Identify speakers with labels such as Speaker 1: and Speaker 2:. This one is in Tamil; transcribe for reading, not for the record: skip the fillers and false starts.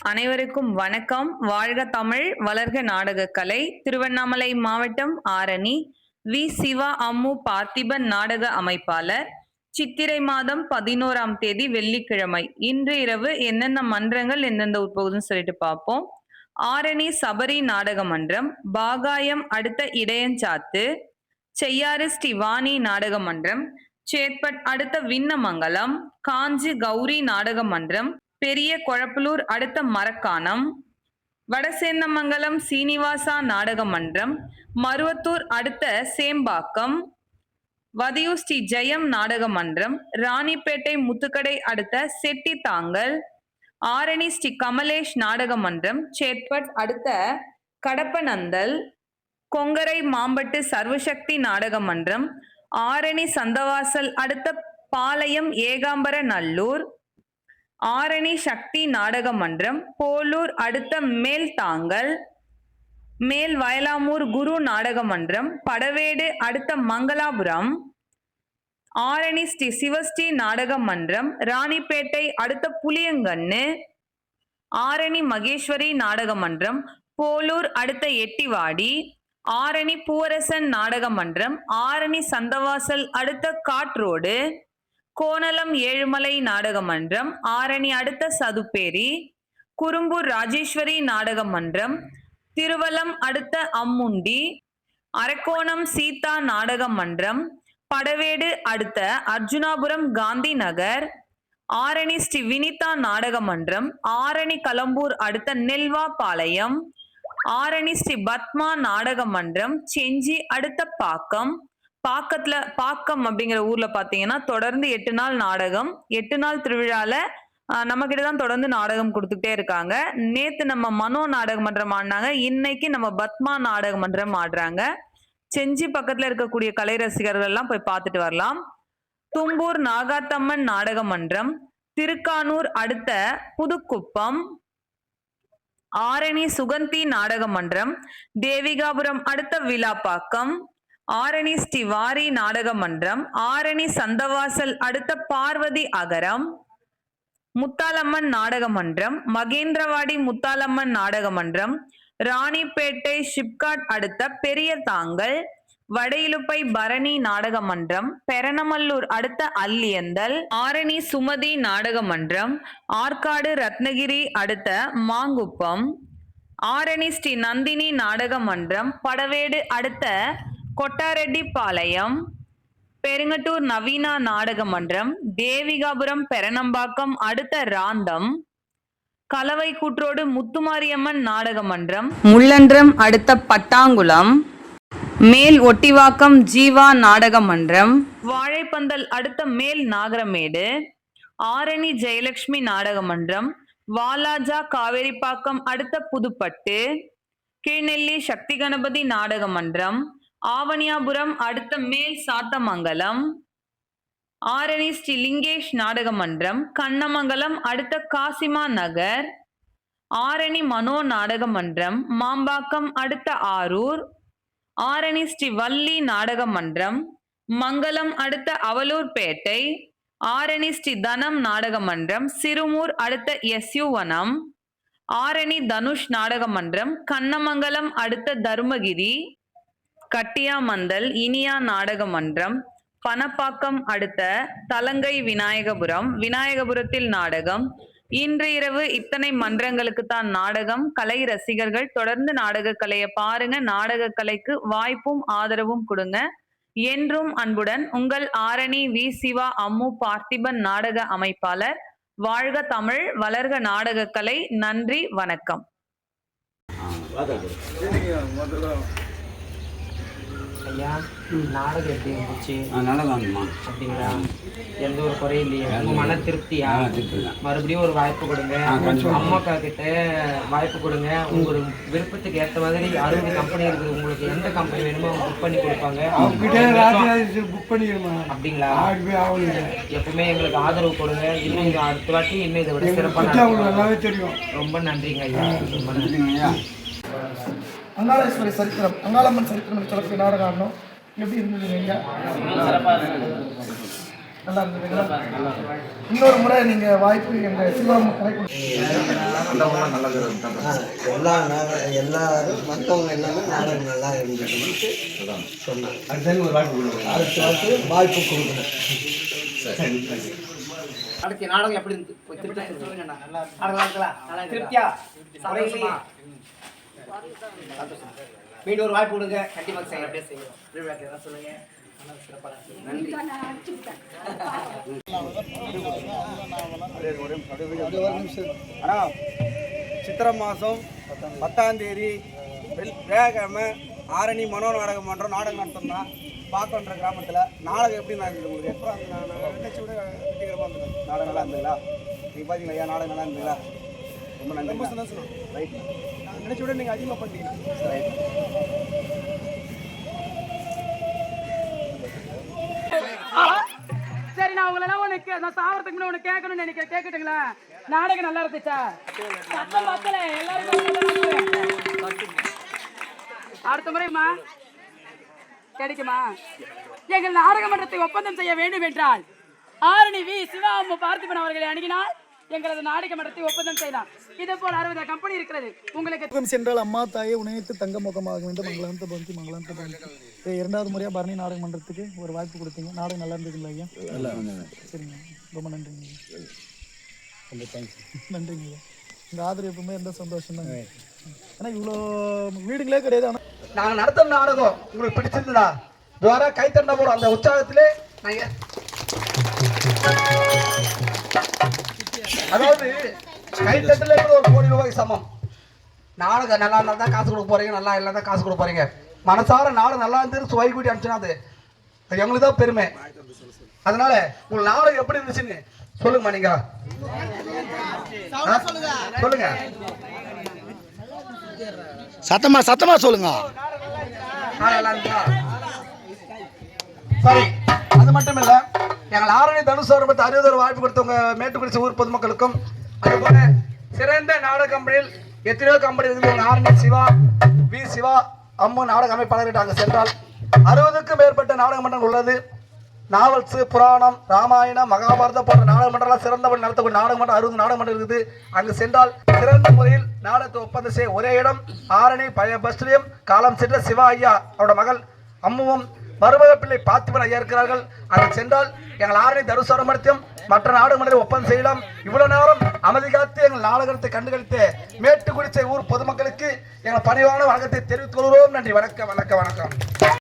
Speaker 1: அனைவருக்கும் வணக்கம். வாழ்க தமிழ், வளர்க நாடகக்கலை. திருவண்ணாமலை மாவட்டம் ஆரணி வி. சிவா அம்மு பார்த்திபன் நாடக அமைப்பாளர். சித்திரை மாதம் 11ஆம் தேதி வெள்ளிக்கிழமை. இன்று இரவு என்னென்ன மன்றங்கள் எந்தெந்த உட்பகுதுன்னு சொல்லிட்டு பார்ப்போம். ஆரணி சபரி நாடக மன்றம், பாகாயம் அடுத்த இடையஞ்சாத்து, செய்யாறு ஸ்ரீ வாணி நாடக மன்றம், சேத்பட் அடுத்த விண்ணமங்கலம், காஞ்சி கௌரி நாடக மன்றம், பெரிய கொழப்பலூர் அடுத்த மரக்காணம், வடசேந்தமங்கலம் சீனிவாசா நாடக மன்றம், மருவத்தூர் அடுத்த சேம்பாக்கம், வதியூர் ஸ்ரீ ஜெயம் நாடக மன்றம், ராணிப்பேட்டை முத்துக்கடை அடுத்த செட்டி தாங்கல், ஆரணி ஸ்ரீ கமலேஷ் நாடக மன்றம், சேத்பட் அடுத்த கடப்பநந்தல், கொங்கரை மாம்பட்டு சர்வசக்தி நாடக மன்றம், ஆரணி சந்தவாசல் அடுத்த பாளையம் ஏகாம்பர நல்லூர், ஆரணி சக்தி நாடக மன்றம், போலூர் அடுத்த மேல்தாங்கல், மேல் வயலாமூர் குரு நாடக மன்றம், படவேடு அடுத்த மங்களாபுரம், ஆரணி ஸ்ரீ சிவஸ்ரீ நாடக மன்றம், ராணிப்பேட்டை அடுத்த புளியங்கண்ணு, ஆரணி மகேஸ்வரி நாடக மன்றம், போலூர் அடுத்த எட்டிவாடி, ஆரணி பூவரசன் நாடக மன்றம், ஆரணி சந்தவாசல் அடுத்த காட்ரோடு, கோணலம் ஏழுமலை நாடக மன்றம், ஆரணி அடுத்த சதுப்பேரி, குறும்பூர் ராஜேஸ்வரி நாடக மன்றம், திருவலம் அடுத்த அம்முண்டி, அரக்கோணம் சீதா நாடக மன்றம், படவேடு அடுத்த அர்ஜுனாபுரம் காந்தி நகர், ஆரணி ஸ்ரீ வினிதா நாடக மன்றம், ஆரணி கலம்பூர் அடுத்த நெல்வாபாளையம், ஆரணி ஸ்ரீ பத்மா நாடக மன்றம், செஞ்சி அடுத்த பாக்கம். பாக்கம் அப்படிங்கிற ஊர்ல பாத்தீங்கன்னா தொடர்ந்து 8 நாள் நாடகம், 8 நாள் திருவிழால நம்ம கிட்டதான் தொடர்ந்து நாடகம் கொடுத்துட்டே இருக்காங்க. நேத்து நம்ம மனோ நாடக மன்றம் ஆடினாங்க, இன்னைக்கு நம்ம பத்மா நாடக மன்றம் ஆடுறாங்க. செஞ்சி பக்கத்துல இருக்கக்கூடிய கலை ரசிகர்கள் எல்லாம் போய் பார்த்துட்டு வரலாம். தும்பூர் நாகாத்தம்மன் நாடக மன்றம், திருக்கானூர் அடுத்த புதுக்குப்பம், ஆரணி சுகந்தி நாடக மன்றம், தேவிகாபுரம் அடுத்த விழாப்பாக்கம், ஆரணி ஸ்ரீ வாரி நாடக மன்றம், ஆரணி சந்தவாசல் அடுத்த பார்வதி அகரம், முத்தாலம்மன் நாடக மன்றம், மகேந்திரவாடி முத்தாலம்மன் நாடக மன்றம், ராணிப்பேட்டை ஷிப்காட் அடுத்த பெரிய தாங்கல், வடையிலுப்பை பரணி நாடக மன்றம், பெரணமல்லூர் அடுத்த அல்லியந்தல், ஆரணி சுமதி நாடக மன்றம், ஆற்காடு ரத்னகிரி அடுத்த மாங்குப்பம், ஆரணி ஸ்ரீ நந்தினி நாடக மன்றம், படவேடு அடுத்த கொட்டாரெட்டிப்பாளையம், பெருங்கட்டூர் நவீனா நாடக மன்றம், தேவிகாபுரம் பெரணம்பாக்கம் அடுத்த ராந்தம், கலவை கூற்றோடு முத்துமாரியம்மன் நாடக மன்றம், முள்ளன்றம் அடுத்த பட்டாங்குளம், மேல் ஒட்டிவாக்கம் ஜீவா நாடக மன்றம், வாழைப்பந்தல் அடுத்த மேல் நாகரமேடு, ஆரணி ஜெயலட்சுமி நாடக மன்றம், வாலாஜா காவேரிப்பாக்கம் அடுத்த புதுப்பட்டு, கீழ்நெல்லி சக்தி கணபதி நாடக மன்றம், ஆவணியாபுரம் அடுத்த மேல் சாத்தமங்கலம், ஆரணி ஸ்ரீ லிங்கேஷ் நாடக மன்றம், கண்ணமங்கலம் அடுத்த காசிமா நகர், ஆரணி மனோ நாடக மன்றம், மாம்பாக்கம் அடுத்த ஆரூர், ஆரணி ஸ்ரீ வள்ளி நாடக மன்றம், மங்கலம் அடுத்த அவலூர்பேட்டை, ஆரணி ஸ்ரீ தனம் நாடக மன்றம், சிறுமூர் அடுத்த எஸ்யூவனம், ஆரணி தனுஷ் நாடக மன்றம், கண்ணமங்கலம் அடுத்த தர்மகிரி, கட்டியாமந்தல் இனியா நாடக மன்றம், பணப்பாக்கம் அடுத்த தலங்கை விநாயகபுரத்தில் நாடகம். இன்று இரவு இத்தனை மன்றங்களுக்கு தான் நாடகம். கலை ரசிகர்கள் தொடர்ந்து நாடக கலையை பாருங்க. நாடக கலைக்கு வாய்ப்பும் ஆதரவும் கொடுங்க. என்றும் அன்புடன் உங்கள் ஆரணி வி. சிவா அம்மு பார்த்திபன் நாடக அமைப்பாளர். வாழ்க தமிழ், வளர்க நாடக கலை. நன்றி, வணக்கம்.
Speaker 2: ஐயா, நாடகம் எப்படி இருந்துச்சு?
Speaker 3: நல்லா இருந்துமா?
Speaker 2: அப்படிங்களா? எந்த ஒரு குறையும் இல்லையா? உங்க மன திருப்தியா? மறுபடியும் ஒரு வாய்ப்பு கொடுங்க. அம்மாக்கா கிட்ட வாய்ப்பு கொடுங்க. உங்க விருப்பத்துக்கு ஏற்ற மாதிரி 60 கம்பெனி இருக்குது. உங்களுக்கு எந்த கம்பெனி வேணுமோ அவங்க புக் பண்ணி கொடுப்பாங்க. அப்படிங்களா? எப்பவுமே எங்களுக்கு ஆதரவு கொடுங்க. இன்னும் இது அடுத்த வாட்டி இன்னும் இதை விட சிறப்பாக தெரியும். ரொம்ப நன்றிங்க ஐயா. ரொம்ப நன்றிங்க ஐயா.
Speaker 4: அங்காளேஸ்வரி சரித்திரம், அங்காளம்மன் சரித்திரம் சொல்லக்கூடிய நாடகம் ஆடணும். எப்படி இருந்ததுங்க? நல்லா இருந்ததுங்களா? இன்னொரு முறை நீங்கள் வாய்ப்பு எங்கள் சிவாம கலை
Speaker 3: அந்த மாதிரி நல்லது
Speaker 5: எல்லா மற்றவங்க எல்லாமே நாடகம் நல்லா இருந்துட்டு சொன்னாங்க. அடுத்த வாய்ப்பு கொடுக்கணும்.
Speaker 6: அடுத்த நாடகம் எப்படி திருப்தியா மீண்டும் ஒரு வாய்ப்பு கொடுங்க. கண்டிப்பாக செய்யலாம். சொல்லுங்க.
Speaker 7: ஆனால் சித்திரை மாதம் 10ஆம் தேதி வேகக்கிழமை ஆரணி மனோ நாடகம் மன்றம் நாடகம் நடத்தோம்னா பார்க்கன்ற கிராமத்தில் நாடகம் எப்படி நடந்தது உங்களுக்கு? எப்போ அந்த நினைச்சு விட வெற்றிகரமாக இருந்தது. நாடகம் நல்லா இருந்ததுங்களா? நீங்கள் பார்த்தீங்களா? ஐயா நாடகம் நல்லா இருந்ததுங்களா? ரொம்ப நன்றி. ரொம்ப சந்தோஷம். ரைட். நான் நினைச்சு விட நீங்கள் அதிகமாக பண்ணிட்டீங்க. ரைட்.
Speaker 8: சரி, நான் உங்களெல்லாம் நான் சாவறதுக்கு முன்னாடி ஒன்று கேட்கணும்னு நினைக்கிறேன். கேட்கட்டுங்களா? நாடகம் நல்லா இருந்துச்சா? மக்களே எல்லாரும் அடுத்த முறைமா கிடைக்குமா? எங்கள் நாடக மன்றத்தை ஒப்பந்தம் செய்ய வேண்டும் என்றால் ஆரணி வி. சிவா அம்மு பார்த்திபன் அவர்களை அணுகினால் எங்களது நாடக மன்றத்தை ஒப்பந்தம் செய்யலாம். இதே போல் 60 கம்பெனி இருக்கிறது. உங்களுக்கு
Speaker 4: சென்றால் அம்மா தாயை உணைத்து தங்க முகமாக வேண்டும். மங்களாந்த பந்தி மங்களாந்த பந்தி. இரண்டாவது முறையாக பரணி நாடக மன்றத்துக்கு ஒரு வாய்ப்பு கொடுத்தீங்க. நாடகம் நல்லா இருந்ததுங்களா ஐயா? சரிங்க, ரொம்ப நன்றிங்க. ரொம்ப தேங்க்ஸ். நன்றிங்க ஐயா. இந்த ஆதரவு எப்பவுமே எந்த சந்தோஷம் தாங்க. ஏன்னா இவ்வளோ வீடுகளே கிடையாது. ஆனால்
Speaker 5: நாங்கள் நடத்தும் நாடகம் உங்களுக்கு பிடிச்சிருந்ததா? துவாரா கைத்தண்ட போகிறோம். அந்த உற்சாகத்திலே நாங்கள் அதாவது கைத்தட்டில் ஒரு ₹1 கோடி சமம். நாடகம் நல்லா இருந்தால் தான் காசு கொடுக்க போகிறீங்க, நல்லா இல்லை தான் காசு கொடுக்க போகிறீங்க. மனசார நாடகம் நல்லா இருந்து சுவை கூட்டி அனுப்பிச்சுன்னா அது எங்களுக்கு தான் பெருமை. அதனால உங்களுக்கு நாடகம் எப்படி இருந்துச்சுன்னு சொல்லுங்கம்மா. நீங்க சொல்லுங்க,
Speaker 7: சத்தமா சொல்லுங்க.
Speaker 5: சரி, அது மட்டும் இல்ல, எங்கள் ஆரணி தனுஷ் 60 வாய்ப்பு கொடுத்தவங்க மேட்டுக்குறிச்சி ஊர் பொதுமக்களுக்கும், அதுபோல சிறந்த நாடக கம்பெனியில் எத்தனையோ கம்பெனி இருக்குது. ஆரணி சிவா வி. சிவா அம்மு நாடக அமைப்பாளர்கிட்ட அங்கே சென்றால் 60க்கும் மேற்பட்ட நாடக மன்றங்கள் உள்ளது. நாவல்ஸ், புராணம், ராமாயணம், மகாபாரதம் போன்ற நாடக மன்றங்கள் சிறந்தவர்கள் நடத்தக்கூடிய நாடக மன்றம் 60 நாடக மன்றம் இருக்குது. அங்கு சென்றால் சிறந்த முறையில் நாடகத்தை ஒப்பந்தம் செய்ய ஒரே இடம் ஆரணி பழைய பஸ் நிலையம். காலம் சென்ற சிவா ஐயா அவரோட மகள் அம்முவும் மருமக பிள்ளை பார்த்திபன் ஐயா இருக்கிறார்கள். அங்கு சென்றால் எங்கள் ஆரணி தனுசாரமர்த்தியம் மற்ற நாடக மன்றம் ஒப்பந்தம் செய்யலாம். இவ்வளவு நேரம் அமைதி காத்து எங்கள் நாடகத்தை கண்டுகளித்த மேட்டுக்குறிச்சி ஊர் பொதுமக்களுக்கு எங்கள் பணிவான வணக்கத்தை தெரிவித்துக் கொள்கிறோம். நன்றி. வணக்கம்.